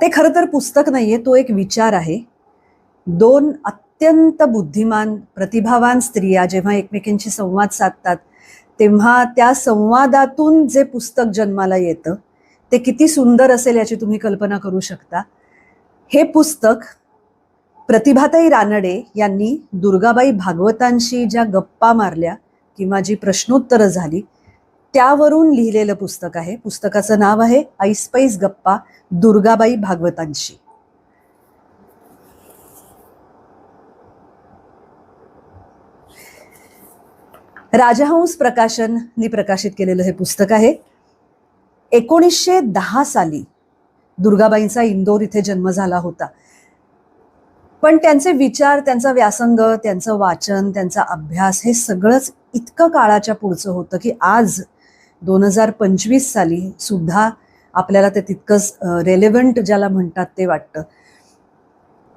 ते खरं तर पुस्तक नाहीये, तो एक विचार आहे. दोन अत्यंत बुद्धिमान प्रतिभावान स्त्रिया जेव्हा एकमेकींशी संवाद साधतात तेव्हा त्या संवादातून जे पुस्तक जन्माला येतं ते किती सुंदर असेल याची तुम्ही कल्पना करू शकता. हे पुस्तक प्रतिभाताई रानडे यांनी दुर्गाबाई भागवतांशी ज्या गप्पा मारल्या किंवा जी प्रश्नोत्तरं झाली त्यावरून लिहिलेलं पुस्तक आहे. पुस्तकाचं नाव आहे ऐसपैस गप्पा दुर्गाबाई भागवतांशी. राजहंस प्रकाशननी प्रकाशित केलेलं हे पुस्तक आहे. 1910 साली दुर्गाबाईंचा इंदोर इथे जन्म झाला होता. पण त्यांचे विचार, त्यांचा व्यासंग, त्यांचं वाचन, त्यांचा अभ्यास हे सगळंच इतकं काळाच्या पुढचं होतं की आज 2025 साली सुद्धा आपल्याला ते तितकंच रेलेव्हंट ज्याला म्हणतात ते वाटतं.